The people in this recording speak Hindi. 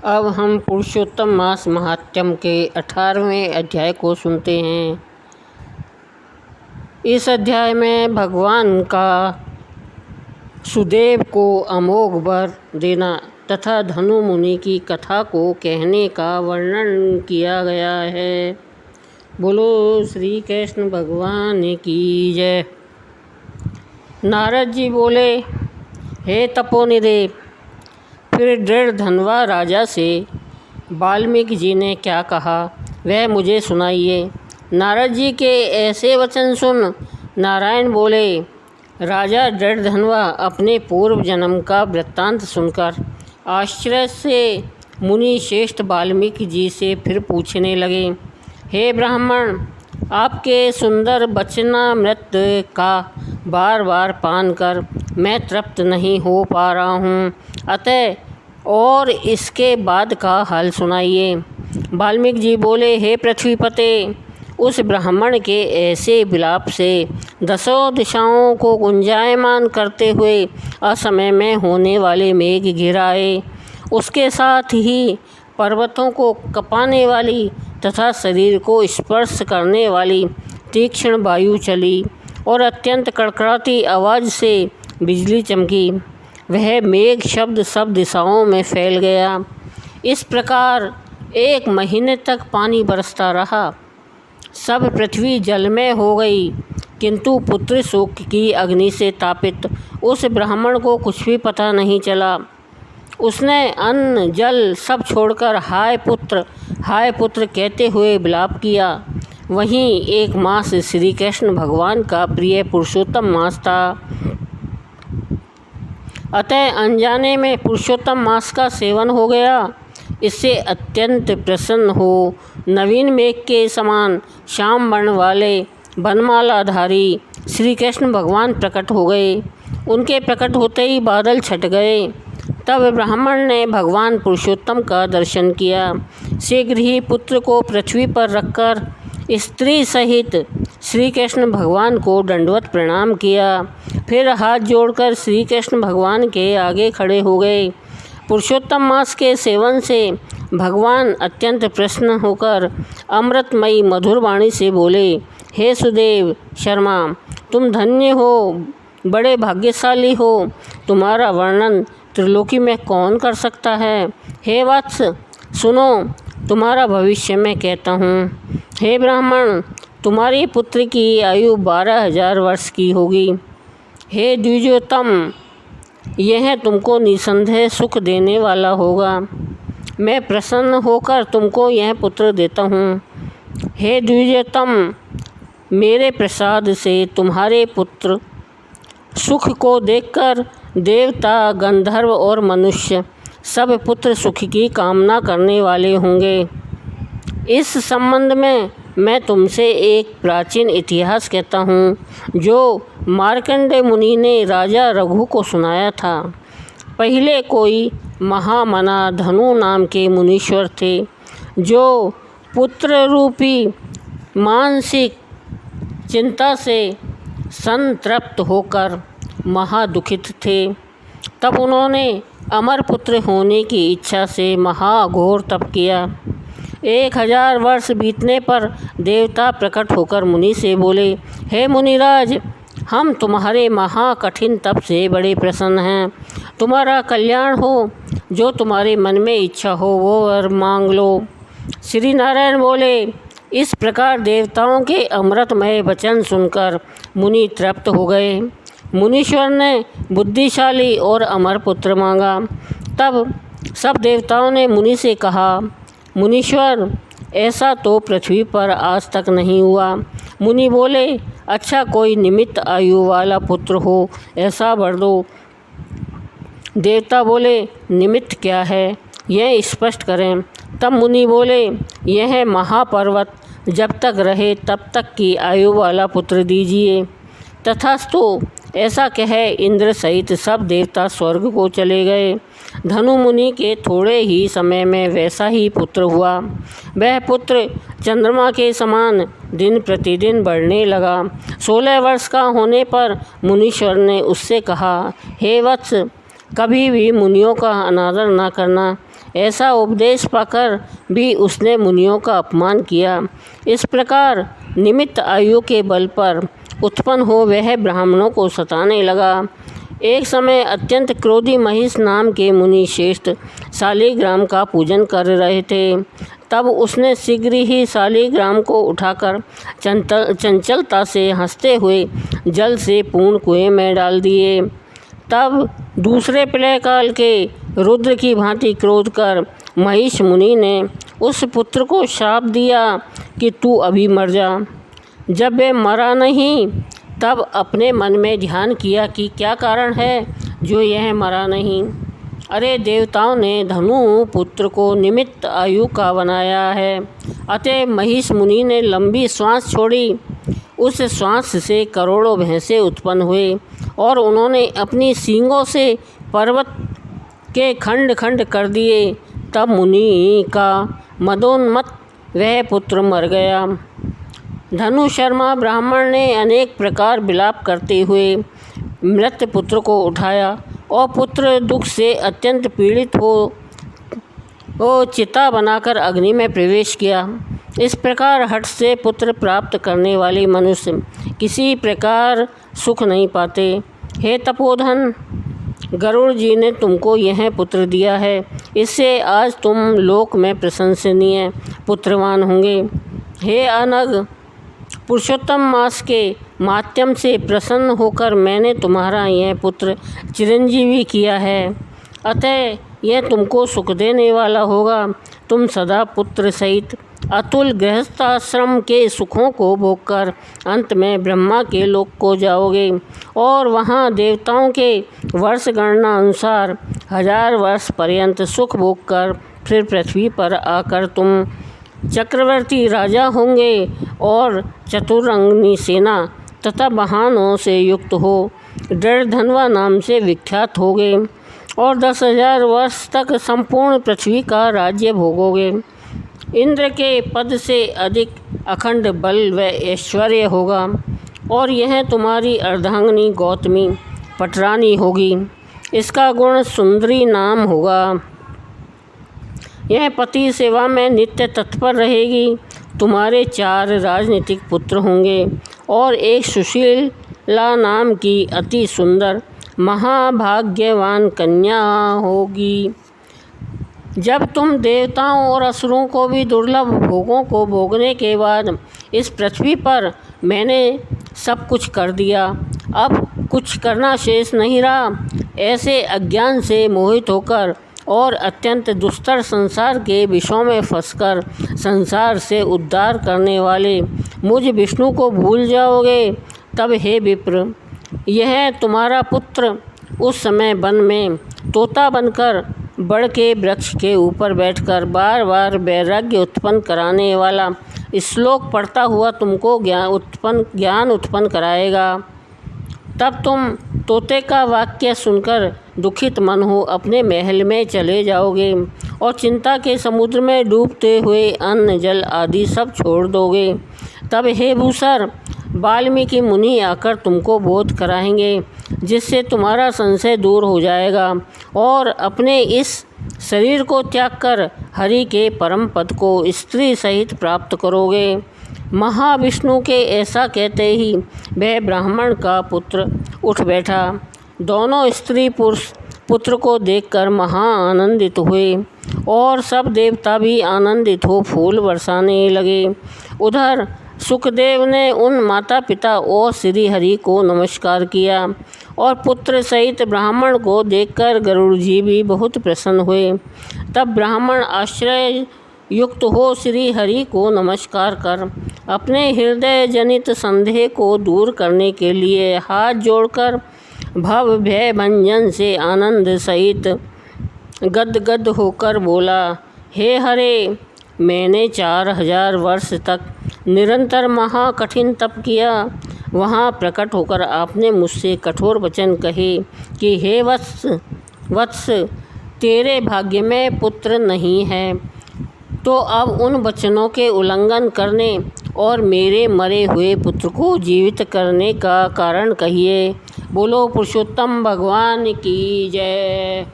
अब हम पुरुषोत्तम मास महात्म्य के 18वें अध्याय को सुनते हैं। इस अध्याय में भगवान का सुदेव को अमोघ वर देना तथा धनु मुनि की कथा को कहने का वर्णन किया गया है। बोलो श्री कृष्ण भगवान की जय। नारद जी बोले, हे तपोनिधे, फिर दृढ़ धनवा राजा से वाल्मीकि जी ने क्या कहा वह मुझे सुनाइए। नारद जी के ऐसे वचन सुन नारायण बोले, राजा दृढ़ धनवा अपने पूर्व जन्म का वृत्तांत सुनकर आश्चर्य से मुनि श्रेष्ठ वाल्मीकि जी से फिर पूछने लगे, हे ब्राह्मण, आपके सुंदर वचनामृत का बार बार पान कर मैं तृप्त नहीं हो पा रहा हूँ, अतः और इसके बाद का हाल सुनाइए। वाल्मीकि जी बोले, हे पृथ्वीपते, उस ब्राह्मण के ऐसे विलाप से दसों दिशाओं को गुंजायमान करते हुए असमय में होने वाले मेघ गिर आए। उसके साथ ही पर्वतों को कँपाने वाली तथा शरीर को स्पर्श करने वाली तीक्ष्ण वायु चली और अत्यंत कड़कड़ाती आवाज़ से बिजली चमकी। वह मेघ शब्द सब दिशाओं में फैल गया। इस प्रकार 1 महीने तक पानी बरसता रहा। सब पृथ्वी जलमय हो गई, किंतु पुत्र शोक की अग्नि से तापित उस ब्राह्मण को कुछ भी पता नहीं चला। उसने अन्न जल सब छोड़कर हाय पुत्र कहते हुए विलाप किया। वहीं 1 मास श्री कृष्ण भगवान का प्रिय पुरुषोत्तम मास था। अतः अनजाने में पुरुषोत्तम मास का सेवन हो गया। इससे अत्यंत प्रसन्न हो नवीन मेघ के समान श्याम वर्ण वाले वनमालाधारी श्री कृष्ण भगवान प्रकट हो गए। उनके प्रकट होते ही बादल छट गए। तब ब्राह्मण ने भगवान पुरुषोत्तम का दर्शन किया। शीघ्र ही पुत्र को पृथ्वी पर रखकर स्त्री सहित श्री कृष्ण भगवान को दंडवत प्रणाम किया। फिर हाथ जोड़कर श्री कृष्ण भगवान के आगे खड़े हो गए। पुरुषोत्तम मास के सेवन से भगवान अत्यंत प्रसन्न होकर अमृतमयी मधुर वाणी से बोले, हे सुदेव शर्मा, तुम धन्य हो, बड़े भाग्यशाली हो। तुम्हारा वर्णन त्रिलोकी में कौन कर सकता है। हे वत्स, सुनो, तुम्हारा भविष्य मैं कहता हूँ। हे ब्राह्मण, तुम्हारी पुत्र की आयु 12,000 वर्ष की होगी। हे द्विजोत्तम, यह तुमको निसंदेह सुख देने वाला होगा। मैं प्रसन्न होकर तुमको यह पुत्र देता हूँ। हे द्विजोत्तम, मेरे प्रसाद से तुम्हारे पुत्र सुख को देखकर देवता, गंधर्व और मनुष्य सब पुत्र सुख की कामना करने वाले होंगे। इस संबंध में मैं तुमसे एक प्राचीन इतिहास कहता हूँ, जो मार्कंडेय मुनि ने राजा रघु को सुनाया था। पहले कोई महामना धनु नाम के मुनीश्वर थे, जो पुत्र रूपी मानसिक चिंता से संतृप्त होकर महादुखित थे। तब उन्होंने अमर पुत्र होने की इच्छा से महाघोर तप किया। 1000 वर्ष बीतने पर देवता प्रकट होकर मुनि से बोले, हे मुनिराज, हम तुम्हारे महाकठिन तप से बड़े प्रसन्न हैं। तुम्हारा कल्याण हो, जो तुम्हारे मन में इच्छा हो वो वर मांग लो। श्री नारायण बोले, इस प्रकार देवताओं के अमृतमय वचन सुनकर मुनि तृप्त हो गए। मुनीश्वर ने बुद्धिशाली और अमर पुत्र मांगा। तब सब देवताओं ने मुनि से कहा, मुनीश्वर, ऐसा तो पृथ्वी पर आज तक नहीं हुआ। मुनि बोले, अच्छा, कोई निमित्त आयु वाला पुत्र हो ऐसा वर दो। देवता बोले, निमित्त क्या है, यह स्पष्ट करें। तब मुनि बोले, यह महापर्वत जब तक रहे तब तक की आयु वाला पुत्र दीजिए। तथास्तु ऐसा कह इंद्र सहित सब देवता स्वर्ग को चले गए। धनु मुनि के थोड़े ही समय में वैसा ही पुत्र हुआ। वह पुत्र चंद्रमा के समान दिन प्रतिदिन बढ़ने लगा। 16 वर्ष का होने पर मुनीश्वर ने उससे कहा, हे वत्स, कभी भी मुनियों का अनादर न करना। ऐसा उपदेश पाकर भी उसने मुनियों का अपमान किया। इस प्रकार निमित्त आयु के बल पर उत्पन्न हो वह ब्राह्मणों को सताने लगा। एक समय अत्यंत क्रोधी महिष नाम के मुनि श्रेष्ठ शालिग्राम का पूजन कर रहे थे। तब उसने शीघ्र ही शालिग्राम को उठाकर चंचलता से हंसते हुए जल से पूर्ण कुएं में डाल दिए। तब दूसरे प्रलय काल के रुद्र की भांति क्रोध कर महिष मुनि ने उस पुत्र को श्राप दिया कि तू अभी मर जा। जब वह मरा नहीं तब अपने मन में ध्यान किया कि क्या कारण है जो यह मरा नहीं। अरे देवताओं ने धनु पुत्र को निमित्त आयु का बनाया है। अतः महिष मुनि ने लंबी श्वास छोड़ी। उस श्वास से करोड़ों भैंसे उत्पन्न हुए और उन्होंने अपनी सींगों से पर्वत के खंड खंड कर दिए। तब मुनि का मदोन्मत्त वह पुत्र मर गया। धनु शर्मा ब्राह्मण ने अनेक प्रकार विलाप करते हुए मृत पुत्र को उठाया और पुत्र दुख से अत्यंत पीड़ित हो चिता बनाकर अग्नि में प्रवेश किया। इस प्रकार हठ से पुत्र प्राप्त करने वाले मनुष्य किसी प्रकार सुख नहीं पाते। हे तपोधन, गरुड़ जी ने तुमको यह पुत्र दिया है। इससे आज तुम लोक में प्रशंसनीय पुत्रवान होंगे। हे अनग, पुरुषोत्तम मास के माध्यम से प्रसन्न होकर मैंने तुम्हारा यह पुत्र चिरंजीवी किया है। अतः यह तुमको सुख देने वाला होगा। तुम सदा पुत्र सहित अतुल गृहस्थाश्रम के सुखों को भोगकर अंत में ब्रह्मा के लोक को जाओगे और वहाँ देवताओं के वर्ष गणना अनुसार 1000 वर्ष पर्यंत सुख भोगकर फिर पृथ्वी पर आकर तुम चक्रवर्ती राजा होंगे और चतुरंगनी सेना तथा वाहनों से युक्त हो दृढ़धनवा नाम से विख्यात होगे और 10,000 वर्ष तक संपूर्ण पृथ्वी का राज्य भोगोगे। इंद्र के पद से अधिक अखंड बल व ऐश्वर्य होगा और यह तुम्हारी अर्धांगिनी गौतमी पटरानी होगी। इसका गुण सुंदरी नाम होगा। यह पति सेवा में नित्य तत्पर रहेगी। तुम्हारे 4 राजनीतिक पुत्र होंगे और एक सुशीला नाम की अति सुंदर महाभाग्यवान कन्या होगी। जब तुम देवताओं और असुरों को भी दुर्लभ भोगों को भोगने के बाद इस पृथ्वी पर मैंने सब कुछ कर दिया, अब कुछ करना शेष नहीं रहा, ऐसे अज्ञान से मोहित होकर और अत्यंत दुस्तर संसार के विषयों में फंसकर संसार से उद्धार करने वाले मुझ विष्णु को भूल जाओगे, तब हे विप्र, यह तुम्हारा पुत्र उस समय वन में तोता बनकर बड़ के वृक्ष के ऊपर बैठकर बार बार वैराग्य उत्पन्न कराने वाला श्लोक पढ़ता हुआ तुमको ज्ञान उत्पन्न कराएगा। तब तुम तोते का वाक्य सुनकर दुखित मन हो अपने महल में चले जाओगे और चिंता के समुद्र में डूबते हुए अन्न जल आदि सब छोड़ दोगे। तब हे भूसर, वाल्मीकि मुनि आकर तुमको बोध कराएंगे, जिससे तुम्हारा संशय दूर हो जाएगा और अपने इस शरीर को त्याग कर हरि के परम पद को स्त्री सहित प्राप्त करोगे। महाविष्णु के ऐसा कहते ही वह ब्राह्मण का पुत्र उठ बैठा। दोनों स्त्री पुरुष पुत्र को देखकर महा आनंदित हुए और सब देवता भी आनंदित हो फूल बरसाने लगे। उधर सुखदेव ने उन माता पिता और श्री हरि को नमस्कार किया और पुत्र सहित ब्राह्मण को देखकर गरुड़ जी भी बहुत प्रसन्न हुए। तब ब्राह्मण आश्चर्य युक्त हो श्री हरि को नमस्कार कर अपने हृदय जनित संदेह को दूर करने के लिए हाथ जोड़कर भव भय भंजन से आनंद सहित गदगद होकर बोला, हे हरे, मैंने 4000 वर्ष तक निरंतर महाकठिन तप किया। वहाँ प्रकट होकर आपने मुझसे कठोर वचन कहे कि हे वत्स, तेरे भाग्य में पुत्र नहीं है, तो अब उन वचनों के उल्लंघन करने और मेरे मरे हुए पुत्र को जीवित करने का कारण कहिए। बोलो पुरुषोत्तम भगवान की जय।